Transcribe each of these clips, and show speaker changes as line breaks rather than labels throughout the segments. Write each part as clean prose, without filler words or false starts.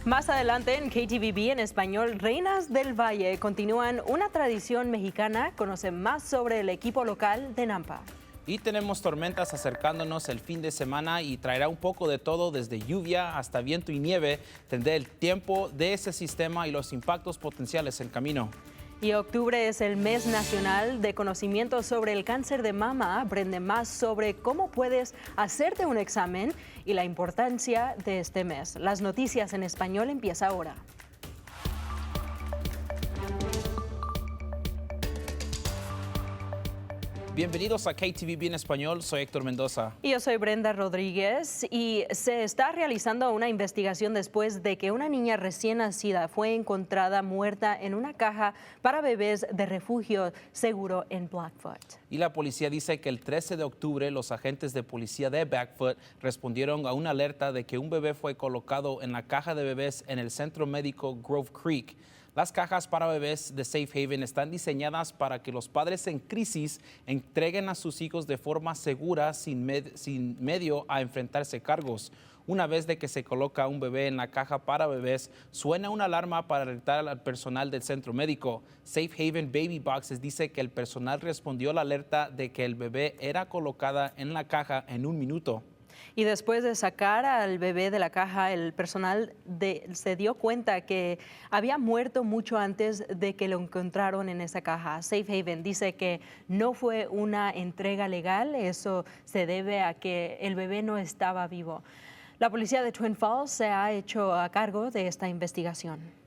Más adelante en KTVB en español, Reinas del Valle continúan una tradición mexicana. Conoce más sobre el equipo local de Nampa.
Y tenemos tormentas acercándonos el fin de semana y traerá un poco de todo, desde lluvia hasta viento y nieve. Tendrá el tiempo de ese sistema y los impactos potenciales en camino.
Y octubre es el mes nacional de conocimiento sobre el cáncer de mama. Aprende más sobre cómo puedes hacerte un examen y la importancia de este mes. Las noticias en español empieza ahora.
Bienvenidos a KTVB en español, soy Héctor Mendoza.
Y yo soy Brenda Rodríguez y se está realizando una investigación después de que una niña recién nacida fue encontrada muerta en una caja para bebés de refugio seguro en Blackfoot.
Y la policía dice que el 13 de octubre los agentes de policía de Blackfoot respondieron a una alerta de que un bebé fue colocado en la caja de bebés en el centro médico Grove Creek. Las cajas para bebés de Safe Haven están diseñadas para que los padres en crisis entreguen a sus hijos de forma segura sin medio a enfrentarse cargos. Una vez de que se coloca un bebé en la caja para bebés, suena una alarma para alertar al personal del centro médico. Safe Haven Baby Boxes dice que el personal respondió a la alerta de que el bebé era colocada en la caja en 1 minuto.
Y después de sacar al bebé de la caja, el personal se dio cuenta que había muerto mucho antes de que lo encontraron en esa caja. Safe Haven dice que no fue una entrega legal, eso se debe a que el bebé no estaba vivo. La policía de Twin Falls se ha hecho a cargo de esta investigación.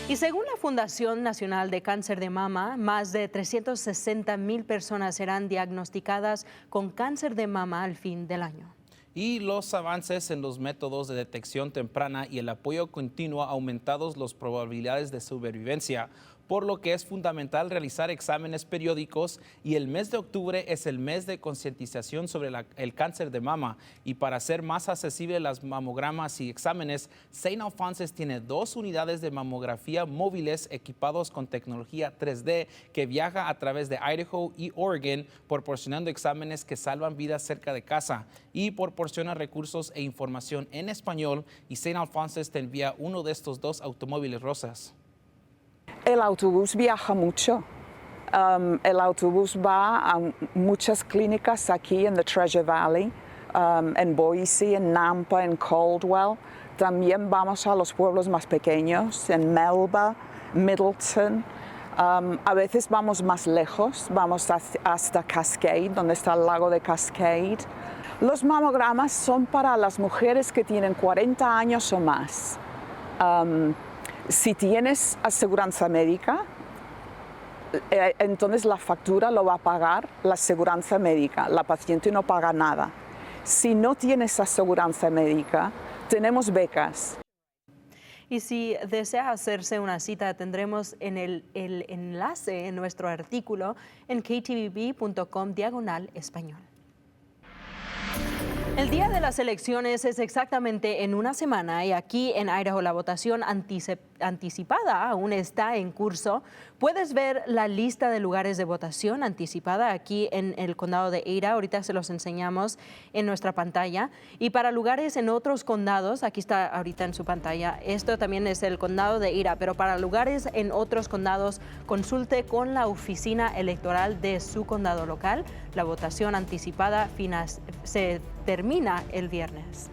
Y según la Fundación Nacional de Cáncer de Mama, más de 360,000 personas serán diagnosticadas con cáncer de mama al fin del año.
Y los avances en los métodos de detección temprana y el apoyo continuo han aumentado las probabilidades de supervivencia, por lo que es fundamental realizar exámenes periódicos, y el mes de octubre es el mes de concientización sobre el cáncer de mama. Y para hacer más accesibles las mamogramas y exámenes, St. Alphonsus tiene 2 unidades de mamografía móviles equipados con tecnología 3D que viaja a través de Idaho y Oregon, proporcionando exámenes que salvan vidas cerca de casa, y proporciona recursos e información en español, y St. Alphonsus te envía uno de estos 2 automóviles rosas.
El autobús viaja mucho. El autobús va a muchas clínicas aquí en the Treasure Valley, en Boise, en Nampa, en Caldwell. También vamos a los pueblos más pequeños, en Melba, Middleton. A veces vamos más lejos, vamos hasta Cascade, donde está el lago de Cascade. Los mamogramas son para las mujeres que tienen 40 años o más. Si tienes aseguranza médica, entonces la factura lo va a pagar la aseguranza médica. La paciente no paga nada. Si no tienes aseguranza médica, tenemos becas.
Y si desea hacerse una cita, tendremos el enlace en nuestro artículo en ktvb.com/español. El día de las elecciones es exactamente en una semana y aquí en Idaho la votación anticipada aún está en curso. Puedes ver la lista de lugares de votación anticipada aquí en el condado de Ada. Ahorita se los enseñamos en nuestra pantalla. Y para lugares en otros condados, aquí está ahorita en su pantalla, esto también es el condado de Ada, pero para lugares en otros condados, consulte con la oficina electoral de su condado local. La votación anticipada se termina el viernes.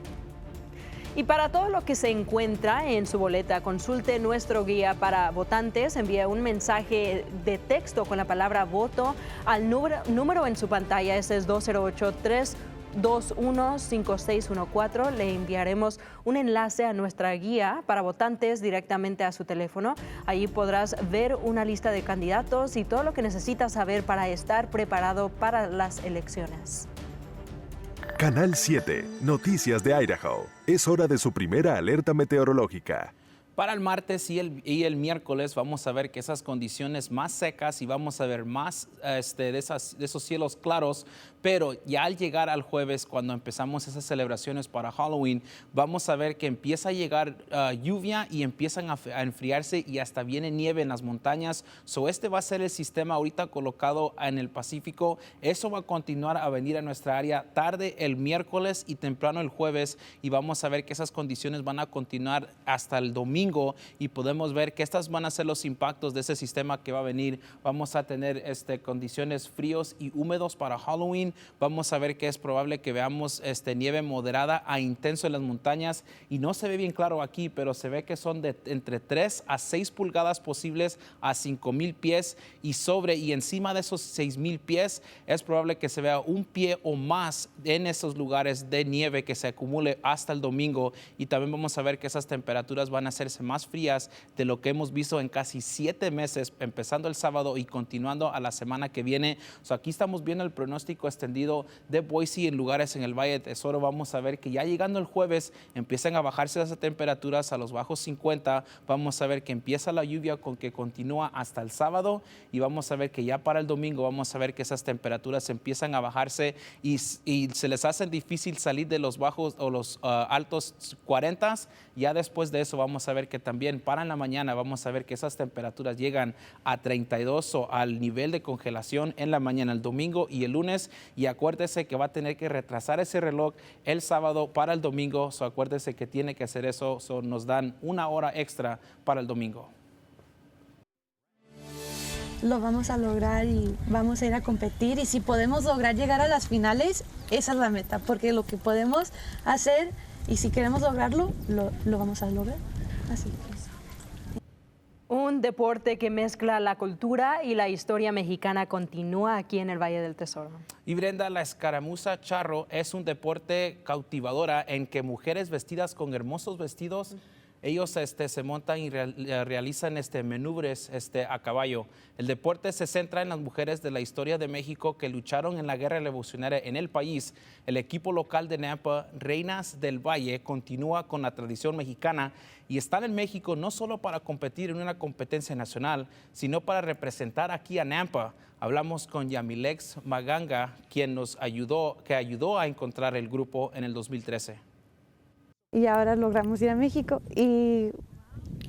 Y para todo lo que se encuentra en su boleta, consulte nuestro guía para votantes. Envíe un mensaje de texto con la palabra voto al número en su pantalla. Ese es 208-321-5614. Le enviaremos un enlace a nuestra guía para votantes directamente a su teléfono. Allí podrás ver una lista de candidatos y todo lo que necesitas saber para estar preparado para las elecciones.
Canal 7, Noticias de Idaho. Es hora de su primera alerta meteorológica.
Para el martes y el miércoles vamos a ver que esas condiciones más secas y vamos a ver más de esos cielos claros pero ya al llegar al jueves, cuando empezamos esas celebraciones para Halloween, vamos a ver que empieza a llegar lluvia y empiezan a enfriarse y hasta viene nieve en las montañas. Este va a ser el sistema ahorita colocado en el Pacífico. Eso va a continuar a venir a nuestra área tarde el miércoles y temprano el jueves, y vamos a ver que esas condiciones van a continuar hasta el domingo, y podemos ver que estas van a ser los impactos de ese sistema que va a venir. Vamos a tener condiciones fríos y húmedos para Halloween. Vamos a ver que es probable que veamos nieve moderada a intenso en las montañas, y no se ve bien claro aquí, pero se ve que son de entre 3 a 6 pulgadas posibles a 5,000 pies, y encima de esos 6,000 pies es probable que se vea un pie o más en esos lugares de nieve que se acumule hasta el domingo. Y también vamos a ver que esas temperaturas van a hacerse más frías de lo que hemos visto en casi 7 meses, empezando el sábado y continuando a la semana que viene. Aquí estamos viendo el pronóstico extendido de Boise en lugares en el Valle de Tesoro. Vamos a ver que ya llegando el jueves empiezan a bajarse las temperaturas a los bajos 50. Vamos a ver que empieza la lluvia con que continúa hasta el sábado, y vamos a ver que ya para el domingo vamos a ver que esas temperaturas empiezan a bajarse y se les hace difícil salir de los bajos o los altos 40. Ya después de eso vamos a ver que también para en la mañana vamos a ver que esas temperaturas llegan a 32 o al nivel de congelación en la mañana el domingo y el lunes. Y acuérdese que va a tener que retrasar ese reloj el sábado para el domingo. Acuérdese que tiene que hacer eso. Nos dan 1 hora extra para el domingo.
Lo vamos a lograr y vamos a ir a competir, y si podemos lograr llegar a las finales, esa es la meta, porque lo que podemos hacer y si queremos lograrlo, lo vamos a lograr. Así es.
Un deporte que mezcla la cultura y la historia mexicana continúa aquí en el Valle del Tesoro.
Y Brenda, la escaramuza charro es un deporte cautivadora en que mujeres vestidas con hermosos vestidos, ellos se montan y realizan manubres a caballo. El deporte se centra en las mujeres de la historia de México que lucharon en la guerra revolucionaria en el país. El equipo local de Nampa, Reinas del Valle, continúa con la tradición mexicana y están en México no solo para competir en una competencia nacional, sino para representar aquí a Nampa. Hablamos con Yamilex Maganga, quien ayudó a encontrar el grupo en el 2013.
Y ahora logramos ir a México, y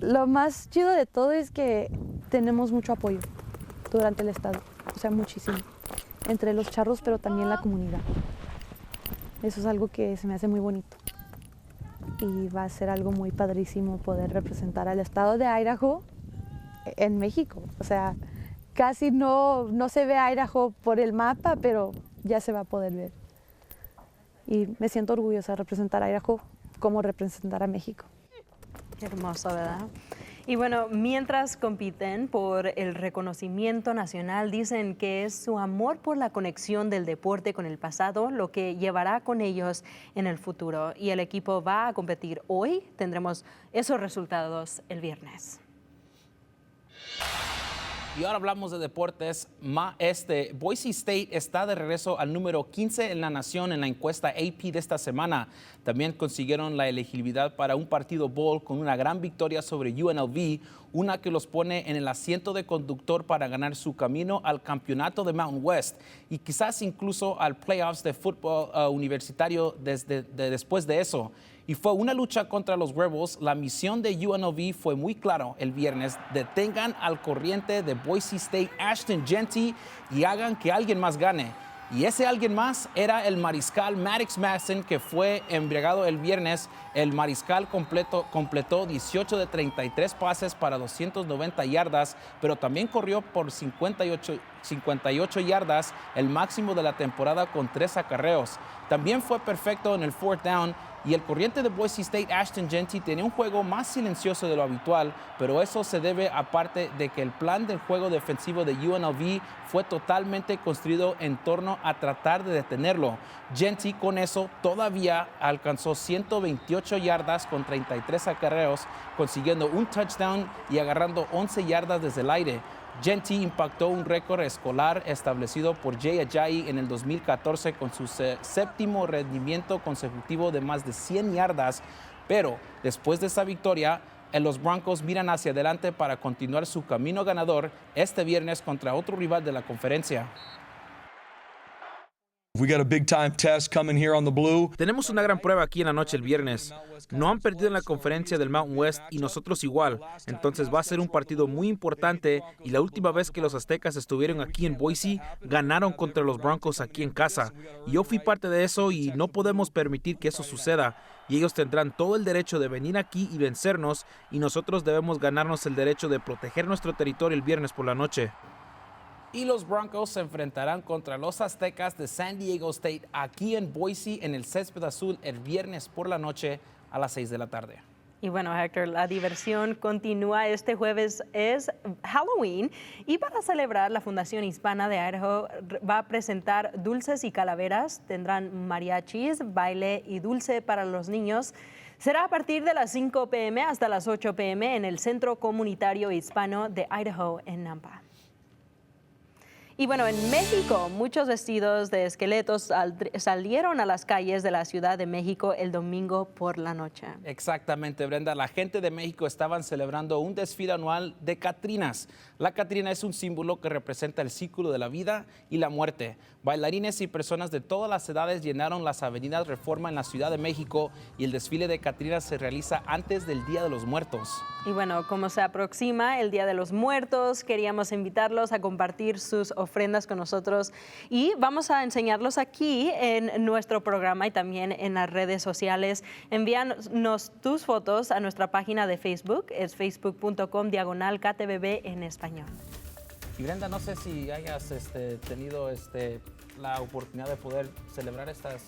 lo más chido de todo es que tenemos mucho apoyo durante el estado, o sea, muchísimo, entre los charros, pero también la comunidad. Eso es algo que se me hace muy bonito, y va a ser algo muy padrísimo poder representar al estado de Idaho en México. O sea, casi no se ve Idaho por el mapa, pero ya se va a poder ver. Y me siento orgullosa de representar a Idaho como representar a México.
Qué hermoso, ¿verdad? Y bueno, mientras compiten por el reconocimiento nacional, dicen que es su amor por la conexión del deporte con el pasado lo que llevará con ellos en el futuro. Y el equipo va a competir hoy. Tendremos esos resultados el viernes.
Y ahora hablamos de deportes. Boise State está de regreso al número 15 en la nación en la encuesta AP de esta semana. También consiguieron la elegibilidad para un partido bowl con una gran victoria sobre UNLV, una que los pone en el asiento de conductor para ganar su camino al campeonato de Mountain West y quizás incluso al playoffs de fútbol universitario después de eso. Y fue una lucha contra los Rebels. La misión de UNLV fue muy claro el viernes: detengan al corriente de Boise State, Ashton Jeanty, y hagan que alguien más gane. Y ese alguien más era el mariscal Maddox Madsen, que fue embriagado el viernes. El mariscal completó 18 de 33 pases para 290 yardas, pero también corrió por 58 yardas, el máximo de la temporada, con 3 acarreos. También fue perfecto en el fourth down. Y el corriente de Boise State, Ashton Jeanty, tenía un juego más silencioso de lo habitual, pero eso se debe aparte de que el plan del juego defensivo de UNLV fue totalmente construido en torno a tratar de detenerlo. Jeanty con eso todavía alcanzó 128 yardas con 33 acarreos, consiguiendo un touchdown y agarrando 11 yardas desde el aire. Jeanty impactó un récord escolar establecido por Jay Ajayi en el 2014 con su séptimo rendimiento consecutivo de más de 100 yardas, pero después de esa victoria, los Broncos miran hacia adelante para continuar su camino ganador este viernes contra otro rival de la conferencia.
We got a big time test coming here on the Blue.
Tenemos una gran prueba aquí en la noche el viernes. No han perdido en la conferencia del Mountain West y nosotros igual. Entonces va a ser un partido muy importante y la última vez que los Aztecas estuvieron aquí en Boise, ganaron contra los Broncos aquí en casa. Y yo fui parte de eso y no podemos permitir que eso suceda. Y ellos tendrán todo el derecho de venir aquí y vencernos y nosotros debemos ganarnos el derecho de proteger nuestro territorio el viernes por la noche. Y los Broncos se enfrentarán contra los Aztecas de San Diego State aquí en Boise en el Césped Azul el viernes por la noche a las 6 de la tarde.
Y bueno, Héctor, la diversión continúa. Este jueves es Halloween y para celebrar la Fundación Hispana de Idaho va a presentar dulces y calaveras. Tendrán mariachis, baile y dulce para los niños. Será a partir de las 5 p.m. hasta las 8 p.m. en el Centro Comunitario Hispano de Idaho en Nampa. Y bueno, en México, muchos vestidos de esqueletos salieron a las calles de la Ciudad de México el domingo por la noche.
Exactamente, Brenda. La gente de México estaban celebrando un desfile anual de Catrinas. La Catrina es un símbolo que representa el ciclo de la vida y la muerte. Bailarines y personas de todas las edades llenaron las avenidas Reforma en la Ciudad de México y el desfile de Catrinas se realiza antes del Día de los Muertos.
Y bueno, como se aproxima el Día de los Muertos, queríamos invitarlos a compartir sus ofrendas con nosotros y vamos a enseñarlos aquí en nuestro programa y también en las redes sociales. Envíanos tus fotos a nuestra página de Facebook, es facebook.com/KTVB en español.
Y Brenda, no sé si hayas tenido la oportunidad de poder celebrar estas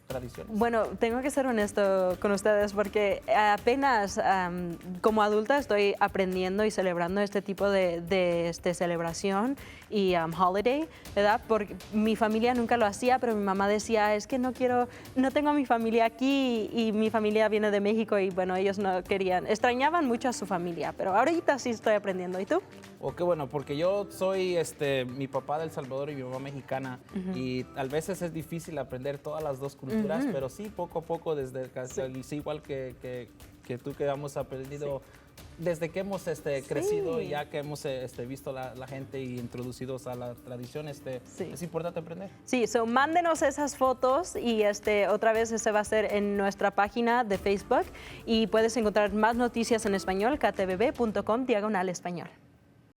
tradiciones.
Bueno, tengo que ser honesto con ustedes porque apenas como adulta estoy aprendiendo y celebrando este tipo de celebración y holiday, ¿verdad? Porque mi familia nunca lo hacía, pero mi mamá decía, es que no tengo a mi familia aquí y mi familia viene de México y bueno, ellos no querían, extrañaban mucho a su familia, pero ahorita sí estoy aprendiendo. ¿Y tú?
Oh, qué bueno, porque yo soy mi papá de El Salvador y mi mamá mexicana y a veces es difícil aprender todas las dos culturas, pero sí, poco a poco, desde sí, igual que tú que hemos aprendido desde que hemos crecido y ya que hemos visto la gente y introducidos a la tradición, es importante aprender.
Sí, mándenos esas fotos y otra vez va a ser en nuestra página de Facebook y puedes encontrar más noticias en español, ktvb.com/español.